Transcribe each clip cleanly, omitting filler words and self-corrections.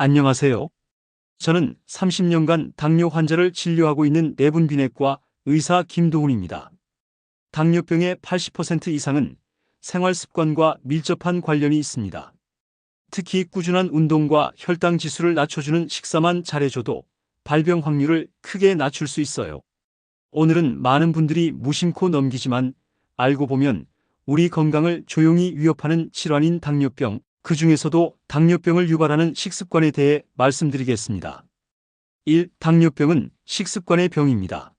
안녕하세요. 저는 30년간 당뇨 환자를 진료하고 있는 내분비내과 의사 김도훈입니다. 당뇨병의 80% 이상은 생활 습관과 밀접한 관련이 있습니다. 특히 꾸준한 운동과 혈당 지수를 낮춰주는 식사만 잘해줘도 발병 확률을 크게 낮출 수 있어요. 오늘은 많은 분들이 무심코 넘기지만 알고 보면 우리 건강을 조용히 위협하는 질환인 당뇨병, 그 중에서도 당뇨병을 유발하는 식습관에 대해 말씀드리겠습니다. 1. 당뇨병은 식습관의 병입니다.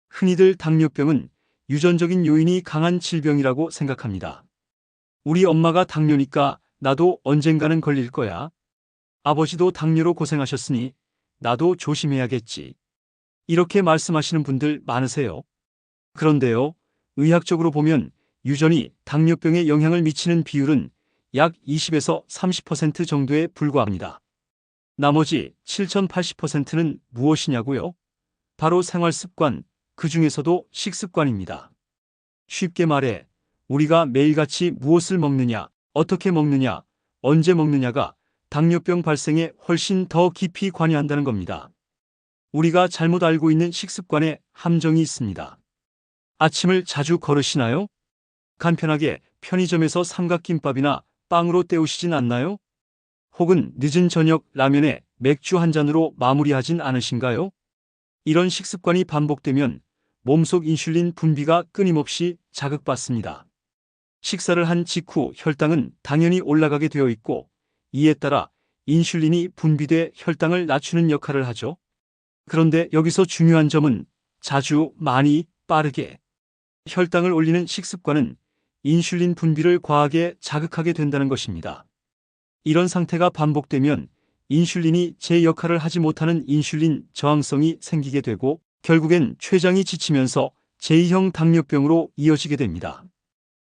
흔히들 당뇨병은 유전적인 요인이 강한 질병이라고 생각합니다. 우리 엄마가 당뇨니까 나도 언젠가는 걸릴 거야. 아버지도 당뇨로 고생하셨으니 나도 조심해야겠지. 이렇게 말씀하시는 분들 많으세요. 그런데요, 의학적으로 보면 유전이 당뇨병에 영향을 미치는 비율은 약 20에서 30% 정도에 불과합니다. 나머지 7080%는 무엇이냐고요? 바로 생활 습관, 그 중에서도 식습관입니다. 쉽게 말해 우리가 매일같이 무엇을 먹느냐, 어떻게 먹느냐, 언제 먹느냐가 당뇨병 발생에 훨씬 더 깊이 관여한다는 겁니다. 우리가 잘못 알고 있는 식습관에 함정이 있습니다. 아침을 자주 거르시나요? 간편하게 편의점에서 삼각김밥이나 빵으로 때우시진 않나요? 혹은 늦은 저녁 라면에 맥주 한 잔으로 마무리하진 않으신가요? 이런 식습관이 반복되면 몸속 인슐린 분비가 끊임없이 자극받습니다. 식사를 한 직후 혈당은 당연히 올라가게 되어 있고, 이에 따라 인슐린이 분비돼 혈당을 낮추는 역할을 하죠. 그런데 여기서 중요한 점은 자주, 많이, 빠르게 혈당을 올리는 식습관은 인슐린 분비를 과하게 자극하게 된다는 것입니다. 이런 상태가 반복되면 인슐린이 제 역할을 하지 못하는 인슐린 저항성이 생기게 되고 결국엔 췌장이 지치면서 제2형 당뇨병으로 이어지게 됩니다.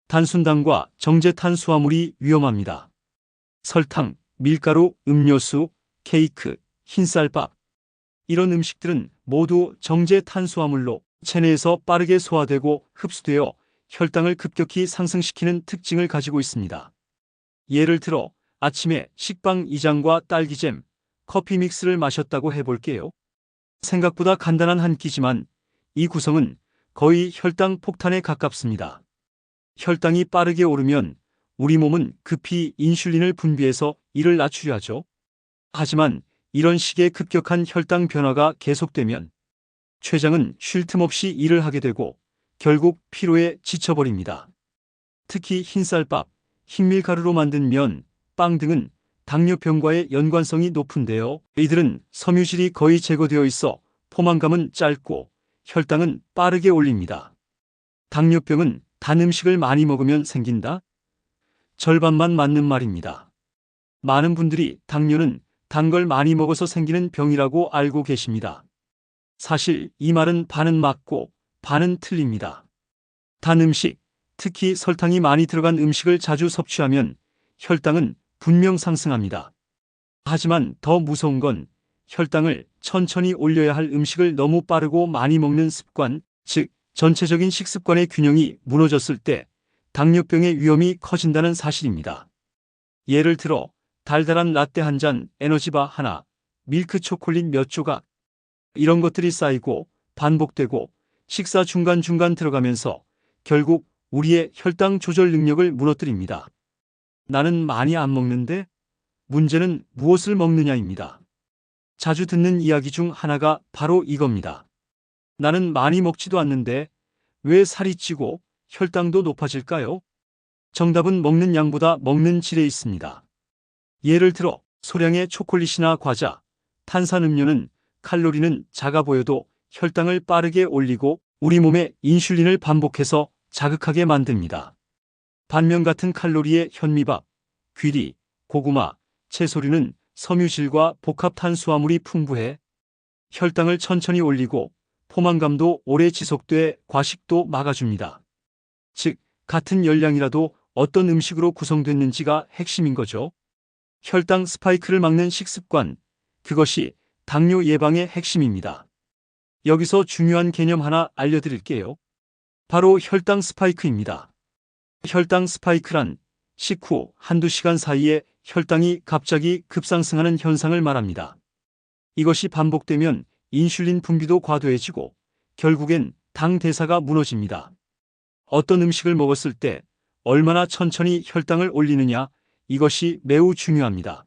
단순당과 정제탄수화물이 위험합니다. 설탕, 밀가루, 음료수, 케이크, 흰쌀밥. 이런 음식들은 모두 정제탄수화물로 체내에서 빠르게 소화되고 흡수되어 혈당을 급격히 상승시키는 특징을 가지고 있습니다. 예를 들어 아침에 식빵 2장과 딸기잼, 커피 믹스를 마셨다고 해볼게요. 생각보다 간단한 한 끼지만 이 구성은 거의 혈당 폭탄에 가깝습니다. 혈당이 빠르게 오르면 우리 몸은 급히 인슐린을 분비해서 이를 낮추려 하죠. 하지만 이런 식의 급격한 혈당 변화가 계속되면 췌장은 쉴 틈 없이 일을 하게 되고 결국 피로에 지쳐버립니다. 특히 흰쌀밥, 흰밀가루로 만든 면, 빵 등은 당뇨병과의 연관성이 높은데요. 이들은 섬유질이 거의 제거되어 있어 포만감은 짧고 혈당은 빠르게 올립니다. 당뇨병은 단 음식을 많이 먹으면 생긴다? 절반만 맞는 말입니다. 많은 분들이 당뇨는 단 걸 많이 먹어서 생기는 병이라고 알고 계십니다. 사실 이 말은 반은 맞고 반은 틀립니다. 단 음식, 특히 설탕이 많이 들어간 음식을 자주 섭취하면 혈당은 분명 상승합니다. 하지만 더 무서운 건 혈당을 천천히 올려야 할 음식을 너무 빠르고 많이 먹는 습관, 즉 전체적인 식습관의 균형이 무너졌을 때 당뇨병의 위험이 커진다는 사실입니다. 예를 들어 달달한 라떼 한 잔, 에너지바 하나, 밀크 초콜릿 몇 조각, 이런 것들이 쌓이고 반복되고 식사 중간중간 들어가면서 결국 우리의 혈당 조절 능력을 무너뜨립니다. 나는 많이 안 먹는데 문제는 무엇을 먹느냐입니다. 자주 듣는 이야기 중 하나가 바로 이겁니다. 나는 많이 먹지도 않는데 왜 살이 찌고 혈당도 높아질까요? 정답은 먹는 양보다 먹는 질에 있습니다. 예를 들어 소량의 초콜릿이나 과자, 탄산음료는 칼로리는 작아 보여도 혈당을 빠르게 올리고 우리 몸에 인슐린을 반복해서 자극하게 만듭니다. 반면 같은 칼로리의 현미밥, 귀리, 고구마, 채소류는 섬유질과 복합 탄수화물이 풍부해 혈당을 천천히 올리고 포만감도 오래 지속돼 과식도 막아줍니다. 즉, 같은 열량이라도 어떤 음식으로 구성됐는지가 핵심인 거죠. 혈당 스파이크를 막는 식습관, 그것이 당뇨 예방의 핵심입니다. 여기서 중요한 개념 하나 알려드릴게요. 바로 혈당 스파이크입니다. 혈당 스파이크란 식후 한두 시간 사이에 혈당이 갑자기 급상승하는 현상을 말합니다. 이것이 반복되면 인슐린 분비도 과도해지고 결국엔 당 대사가 무너집니다. 어떤 음식을 먹었을 때 얼마나 천천히 혈당을 올리느냐, 이것이 매우 중요합니다.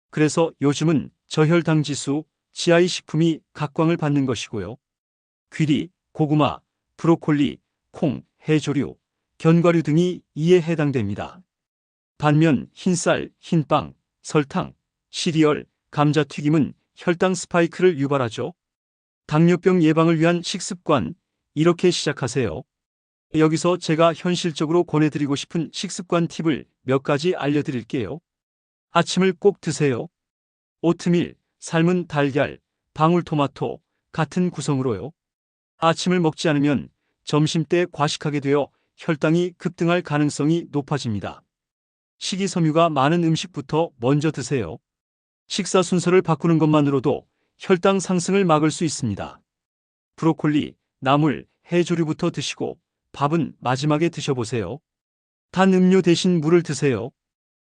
그래서 요즘은 저혈당 지수, GI 식품이 각광을 받는 것이고요. 귀리, 고구마, 브로콜리, 콩, 해조류, 견과류 등이 이에 해당됩니다. 반면 흰쌀, 흰빵, 설탕, 시리얼, 감자튀김은 혈당 스파이크를 유발하죠. 당뇨병 예방을 위한 식습관, 이렇게 시작하세요. 여기서 제가 현실적으로 권해드리고 싶은 식습관 팁을 몇 가지 알려드릴게요. 아침을 꼭 드세요. 오트밀, 삶은 달걀, 방울토마토 같은 구성으로요. 아침을 먹지 않으면 점심때 과식하게 되어 혈당이 급등할 가능성이 높아집니다. 식이섬유가 많은 음식부터 먼저 드세요. 식사 순서를 바꾸는 것만으로도 혈당 상승을 막을 수 있습니다. 브로콜리, 나물, 해조류부터 드시고 밥은 마지막에 드셔보세요. 단 음료 대신 물을 드세요.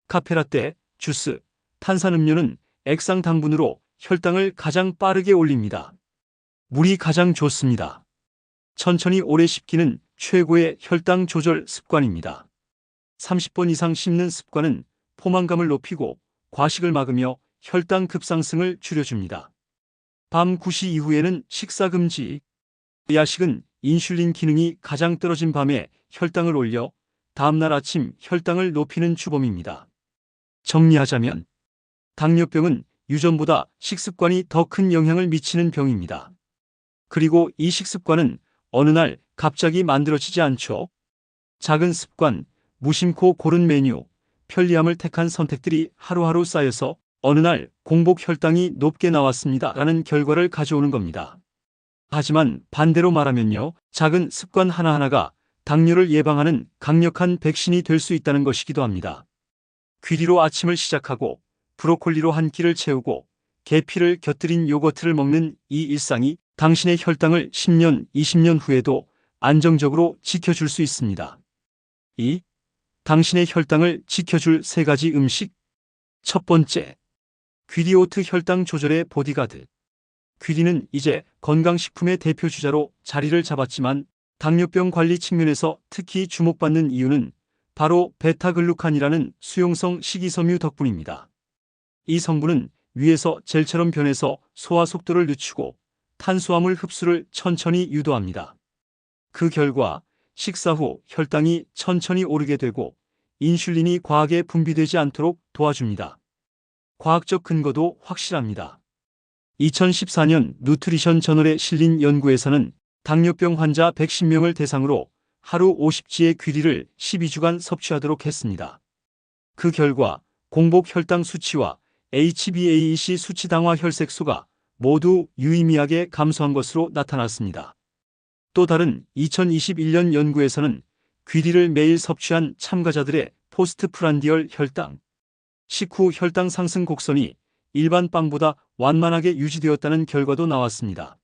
카페라떼, 주스, 탄산음료는 액상 당분으로 혈당을 가장 빠르게 올립니다. 물이 가장 좋습니다. 천천히 오래 씹기는 최고의 혈당 조절 습관입니다. 30번 이상 씹는 습관은 포만감을 높이고 과식을 막으며 혈당 급상승을 줄여줍니다. 밤 9시 이후에는 식사 금지. 야식은 인슐린 기능이 가장 떨어진 밤에 혈당을 올려 다음날 아침 혈당을 높이는 주범입니다. 정리하자면 당뇨병은 유전보다 식습관이 더 큰 영향을 미치는 병입니다. 그리고 이 식습관은 어느 날 갑자기 만들어지지 않죠. 작은 습관, 무심코 고른 메뉴, 편리함을 택한 선택들이 하루하루 쌓여서 어느 날 공복 혈당이 높게 나왔습니다 라는 결과를 가져오는 겁니다. 하지만 반대로 말하면요, 작은 습관 하나하나가 당뇨를 예방하는 강력한 백신이 될 수 있다는 것이기도 합니다. 귀리로 아침을 시작하고 브로콜리로 한 끼를 채우고 계피를 곁들인 요거트를 먹는 이 일상이 당신의 혈당을 10년, 20년 후에도 안정적으로 지켜줄 수 있습니다. 2. 당신의 혈당을 지켜줄 3가지 음식. 첫 번째, 귀리오트 혈당 조절의 보디가드. 귀리는 이제 건강식품의 대표 주자로 자리를 잡았지만 당뇨병 관리 측면에서 특히 주목받는 이유는 바로 베타글루칸이라는 수용성 식이섬유 덕분입니다. 이 성분은 위에서 젤처럼 변해서 소화 속도를 늦추고 탄수화물 흡수를 천천히 유도합니다. 그 결과 식사 후 혈당이 천천히 오르게 되고 인슐린이 과하게 분비되지 않도록 도와줍니다. 과학적 근거도 확실합니다. 2014년 누트리션 저널에 실린 연구에서는 당뇨병 환자 110명을 대상으로 하루 50지의 귀리를 12주간 섭취하도록 했습니다. 그 결과 공복 혈당 수치와 HbA1c 수치 당화 혈색소가 모두 유의미하게 감소한 것으로 나타났습니다. 또 다른 2021년 연구에서는 귀리를 매일 섭취한 참가자들의 포스트프란디얼 혈당, 식후 혈당 상승 곡선이 일반 빵보다 완만하게 유지되었다는 결과도 나왔습니다.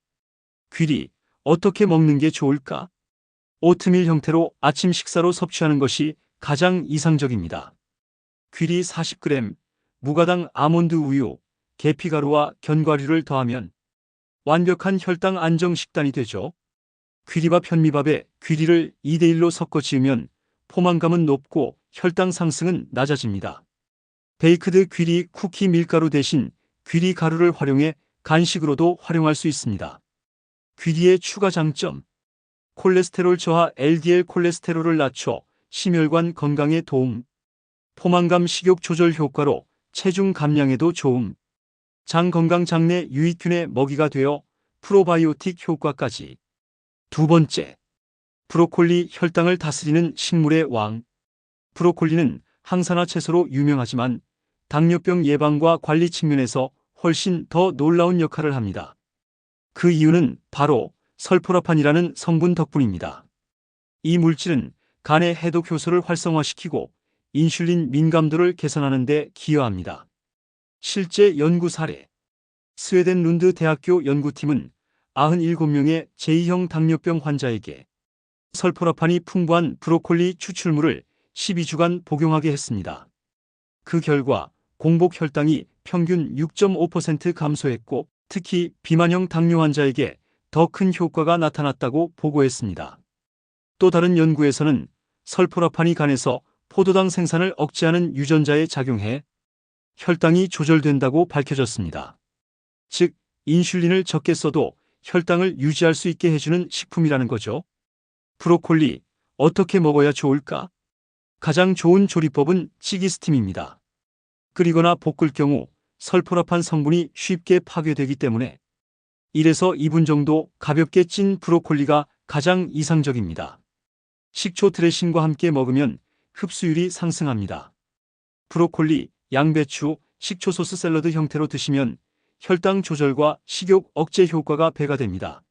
귀리, 어떻게 먹는 게 좋을까? 오트밀 형태로 아침 식사로 섭취하는 것이 가장 이상적입니다. 귀리 40g, 무가당 아몬드 우유, 계피가루와 견과류를 더하면 완벽한 혈당 안정 식단이 되죠. 귀리밥 현미밥에 귀리를 2대1로 섞어 지으면 포만감은 높고 혈당 상승은 낮아집니다. 베이크드 귀리 쿠키 밀가루 대신 귀리 가루를 활용해 간식으로도 활용할 수 있습니다. 귀리의 추가 장점, 콜레스테롤 저하 LDL 콜레스테롤을 낮춰 심혈관 건강에 도움, 포만감 식욕 조절 효과로 체중 감량에도 좋음, 장 건강 장내 유익균의 먹이가 되어 프로바이오틱 효과까지. 두 번째, 브로콜리 혈당을 다스리는 식물의 왕. 브로콜리는 항산화 채소로 유명하지만 당뇨병 예방과 관리 측면에서 훨씬 더 놀라운 역할을 합니다. 그 이유는 바로 설포라판이라는 성분 덕분입니다. 이 물질은 간의 해독 효소를 활성화시키고 인슐린 민감도를 개선하는 데 기여합니다. 실제 연구 사례, 스웨덴 룬드 대학교 연구팀은 97명의 제2형 당뇨병 환자에게 설포라판이 풍부한 브로콜리 추출물을 12주간 복용하게 했습니다. 그 결과 공복 혈당이 평균 6.5% 감소했고 특히 비만형 당뇨 환자에게 더 큰 효과가 나타났다고 보고했습니다. 또 다른 연구에서는 설포라판이 간에서 포도당 생산을 억제하는 유전자에 작용해 혈당이 조절된다고 밝혀졌습니다. 즉, 인슐린을 적게 써도 혈당을 유지할 수 있게 해주는 식품이라는 거죠. 브로콜리, 어떻게 먹어야 좋을까? 가장 좋은 조리법은 찌기 스팀입니다. 끓이거나 볶을 경우 설포라판 성분이 쉽게 파괴되기 때문에 1에서 2분 정도 가볍게 찐 브로콜리가 가장 이상적입니다. 식초 드레싱과 함께 먹으면 흡수율이 상승합니다. 브로콜리, 양배추, 식초 소스 샐러드 형태로 드시면 혈당 조절과 식욕 억제 효과가 배가 됩니다.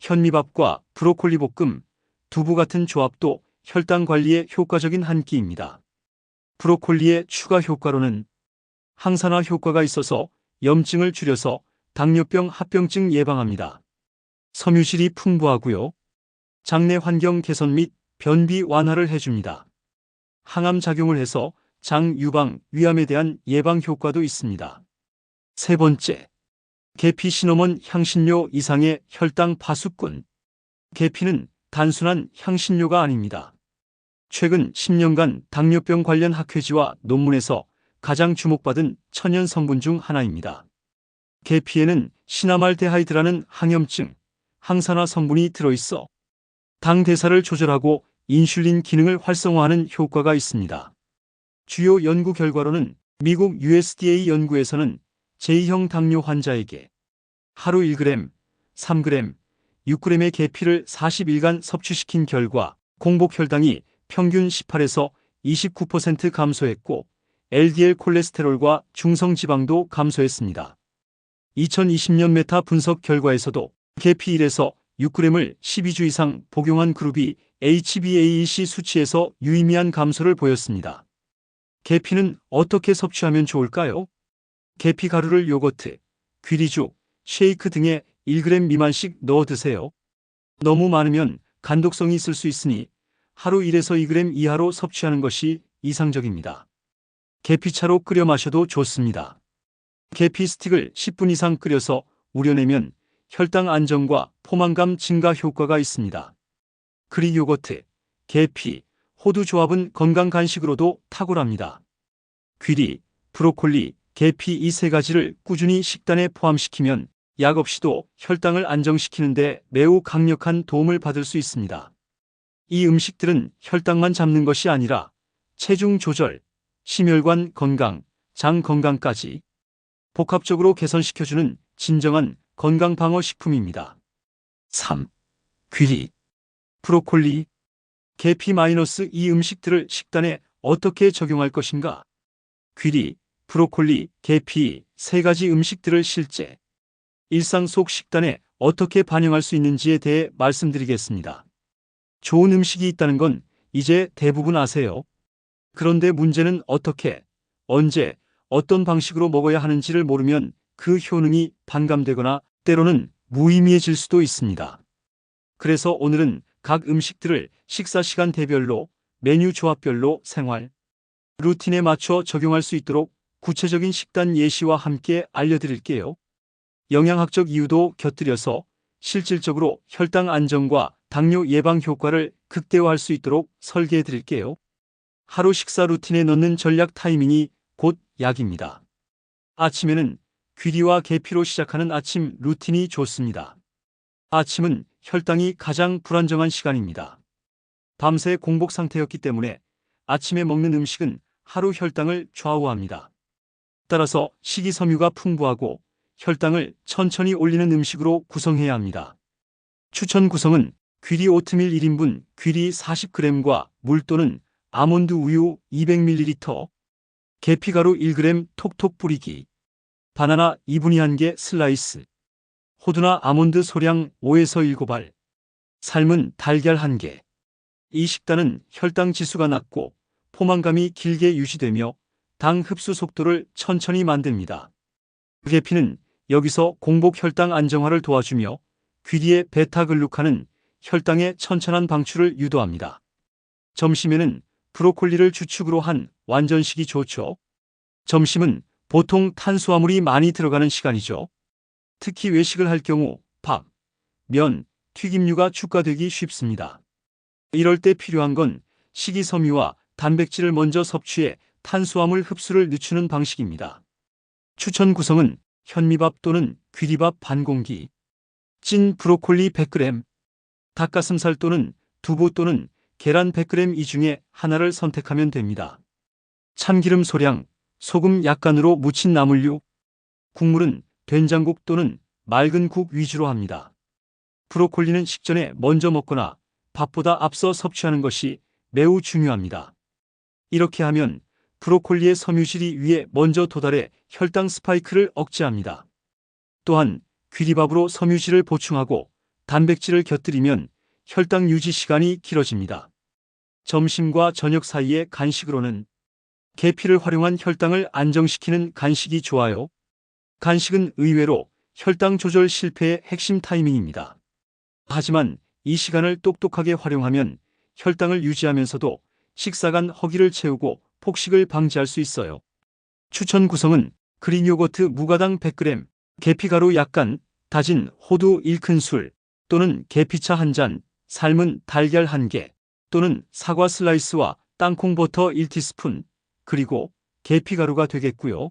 현미밥과 브로콜리 볶음, 두부 같은 조합도 혈당 관리에 효과적인 한 끼입니다. 브로콜리의 추가 효과로는 항산화 효과가 있어서 염증을 줄여서 당뇨병 합병증 예방합니다. 섬유질이 풍부하고요. 장내 환경 개선 및 변비 완화를 해줍니다. 항암 작용을 해서 장 유방, 위암에 대한 예방 효과도 있습니다. 세 번째, 계피 시너먼 향신료 이상의 혈당 파수꾼. 계피는 단순한 향신료가 아닙니다. 최근 10년간 당뇨병 관련 학회지와 논문에서 가장 주목받은 천연 성분 중 하나입니다. 계피에는 시나말데하이드라는 항염증, 항산화 성분이 들어있어 당 대사를 조절하고 인슐린 기능을 활성화하는 효과가 있습니다. 주요 연구 결과로는 미국 USDA 연구에서는 제2형 당뇨 환자에게 하루 1g, 3g, 6g의 계피를 40일간 섭취시킨 결과 공복 혈당이 평균 18에서 29% 감소했고 LDL 콜레스테롤과 중성지방도 감소했습니다. 2020년 메타 분석 결과에서도 계피 1에서 6g을 12주 이상 복용한 그룹이 HbA1c 수치에서 유의미한 감소를 보였습니다. 계피는 어떻게 섭취하면 좋을까요? 계피 가루를 요거트, 귀리죽, 쉐이크 등에 1g 미만씩 넣어 드세요. 너무 많으면 간독성이 있을 수 있으니 하루 1에서 2g 이하로 섭취하는 것이 이상적입니다. 계피차로 끓여 마셔도 좋습니다. 계피 스틱을 10분 이상 끓여서 우려내면 혈당 안정과 포만감 증가 효과가 있습니다. 그릭 요거트, 계피, 호두 조합은 건강 간식으로도 탁월합니다. 귀리, 브로콜리, 계피 이 세 가지를 꾸준히 식단에 포함시키면 약 없이도 혈당을 안정시키는 데 매우 강력한 도움을 받을 수 있습니다. 이 음식들은 혈당만 잡는 것이 아니라 체중 조절, 심혈관 건강, 장 건강까지 복합적으로 개선시켜주는 진정한 건강 방어 식품입니다. 3. 귀리, 브로콜리, 계피 이 음식들을 식단에 어떻게 적용할 것인가? 귀리, 브로콜리, 계피 세 가지 음식들을 실제 일상 속 식단에 어떻게 반영할 수 있는지에 대해 말씀드리겠습니다. 좋은 음식이 있다는 건 이제 대부분 아세요. 그런데 문제는 어떻게, 언제, 어떤 방식으로 먹어야 하는지를 모르면 그 효능이 반감되거나 때로는 무의미해질 수도 있습니다. 그래서 오늘은 각 음식들을 식사 시간대별로, 메뉴 조합별로 생활 루틴에 맞춰 적용할 수 있도록 구체적인 식단 예시와 함께 알려드릴게요. 영양학적 이유도 곁들여서 실질적으로 혈당 안정과 당뇨 예방 효과를 극대화할 수 있도록 설계해 드릴게요. 하루 식사 루틴에 넣는 전략 타이밍이 곧 약입니다. 아침에는 귀리와 계피로 시작하는 아침 루틴이 좋습니다. 아침은 혈당이 가장 불안정한 시간입니다. 밤새 공복 상태였기 때문에 아침에 먹는 음식은 하루 혈당을 좌우합니다. 따라서 식이섬유가 풍부하고 혈당을 천천히 올리는 음식으로 구성해야 합니다. 추천 구성은 귀리 오트밀 1인분, 귀리 40g과 물 또는 아몬드 우유 200ml, 계피가루 1g 톡톡 뿌리기, 바나나 2분의 1개 슬라이스, 호두나 아몬드 소량 5에서 7알, 삶은 달걀 1개. 이 식단은 혈당 지수가 낮고 포만감이 길게 유지되며 당 흡수 속도를 천천히 만듭니다. 계피는 여기서 공복 혈당 안정화를 도와주며 귀리의 베타글루칸은 혈당의 천천한 방출을 유도합니다. 점심에는 브로콜리를 주축으로 한 완전식이 좋죠. 점심은 보통 탄수화물이 많이 들어가는 시간이죠. 특히 외식을 할 경우 밥, 면, 튀김류가 추가되기 쉽습니다. 이럴 때 필요한 건 식이섬유와 단백질을 먼저 섭취해 탄수화물 흡수를 늦추는 방식입니다. 추천 구성은 현미밥 또는 귀리밥 반 공기, 찐 브로콜리 100g, 닭가슴살 또는 두부 또는 계란 100g 이 중에 하나를 선택하면 됩니다. 참기름 소량, 소금 약간으로 무친 나물류, 국물은 된장국 또는 맑은 국 위주로 합니다. 브로콜리는 식전에 먼저 먹거나 밥보다 앞서 섭취하는 것이 매우 중요합니다. 이렇게 하면 브로콜리의 섬유질이 위에 먼저 도달해 혈당 스파이크를 억제합니다. 또한 귀리밥으로 섬유질을 보충하고 단백질을 곁들이면 혈당 유지 시간이 길어집니다. 점심과 저녁 사이의 간식으로는 계피를 활용한 혈당을 안정시키는 간식이 좋아요. 간식은 의외로 혈당 조절 실패의 핵심 타이밍입니다. 하지만 이 시간을 똑똑하게 활용하면 혈당을 유지하면서도 식사 간 허기를 채우고 폭식을 방지할 수 있어요. 추천 구성은 그린 요거트 무가당 100g, 계피가루 약간, 다진 호두 1큰술 또는 계피차 1잔, 삶은 달걀 1개 또는 사과 슬라이스와 땅콩 버터 1티스푼, 그리고 계피가루가 되겠고요.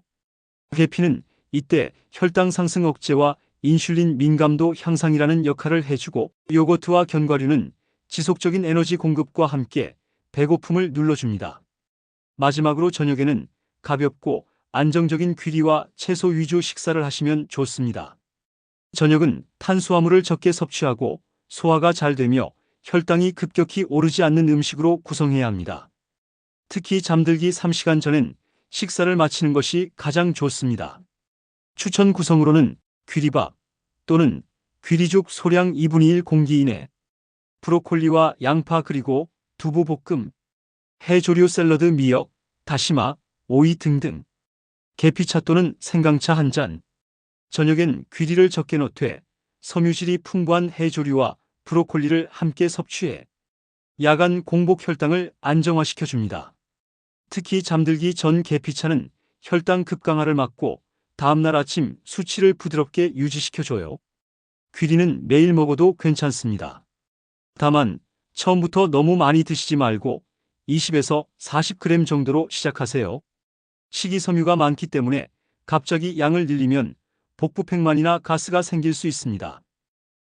계피는 이때 혈당 상승 억제와 인슐린 민감도 향상이라는 역할을 해주고 요거트와 견과류는 지속적인 에너지 공급과 함께 배고픔을 눌러줍니다. 마지막으로 저녁에는 가볍고 안정적인 귀리와 채소 위주 식사를 하시면 좋습니다. 저녁은 탄수화물을 적게 섭취하고 소화가 잘 되며 혈당이 급격히 오르지 않는 음식으로 구성해야 합니다. 특히 잠들기 3시간 전엔 식사를 마치는 것이 가장 좋습니다. 추천 구성으로는 귀리밥 또는 귀리죽 소량 2분의 1 공기 이내, 브로콜리와 양파 그리고 두부 볶음, 해조류 샐러드 미역, 다시마, 오이 등등, 계피차 또는 생강차 1잔, 저녁엔 귀리를 적게 넣되 섬유질이 풍부한 해조류와 브로콜리를 함께 섭취해 야간 공복 혈당을 안정화시켜줍니다. 특히 잠들기 전 계피차는 혈당 급강하를 막고 다음날 아침 수치를 부드럽게 유지시켜줘요. 귀리는 매일 먹어도 괜찮습니다. 다만 처음부터 너무 많이 드시지 말고 20에서 40g 정도로 시작하세요. 식이섬유가 많기 때문에 갑자기 양을 늘리면 복부팽만이나 가스가 생길 수 있습니다.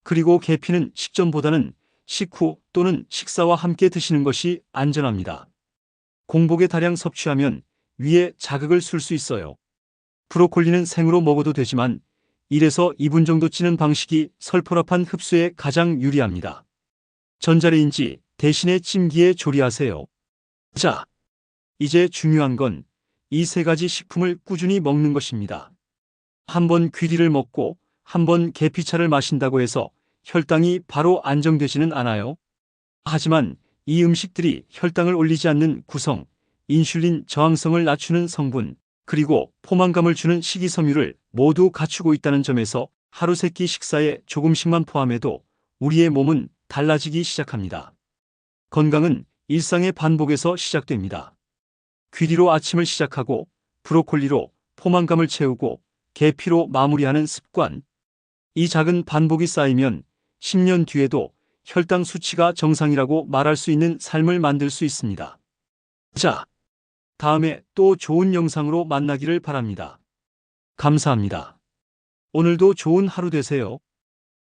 그리고 계피는 식전보다는 식후 또는 식사와 함께 드시는 것이 안전합니다. 공복에 다량 섭취하면 위에 자극을 줄 수 있어요. 브로콜리는 생으로 먹어도 되지만 1에서 2분 정도 찌는 방식이 설포랍한 흡수에 가장 유리합니다. 전자레인지 대신에 찜기에 조리하세요. 자, 이제 중요한 건 이 세 가지 식품을 꾸준히 먹는 것입니다. 한번 귀리를 먹고 한번 계피차를 마신다고 해서 혈당이 바로 안정되지는 않아요. 하지만 이 음식들이 혈당을 올리지 않는 구성, 인슐린 저항성을 낮추는 성분, 그리고 포만감을 주는 식이섬유를 모두 갖추고 있다는 점에서 하루 세 끼 식사에 조금씩만 포함해도 우리의 몸은 달라지기 시작합니다. 건강은 일상의 반복에서 시작됩니다. 귀리로 아침을 시작하고 브로콜리로 포만감을 채우고 계피로 마무리하는 습관. 이 작은 반복이 쌓이면 10년 뒤에도 혈당 수치가 정상이라고 말할 수 있는 삶을 만들 수 있습니다. 자, 다음에 또 좋은 영상으로 만나기를 바랍니다. 감사합니다. 오늘도 좋은 하루 되세요.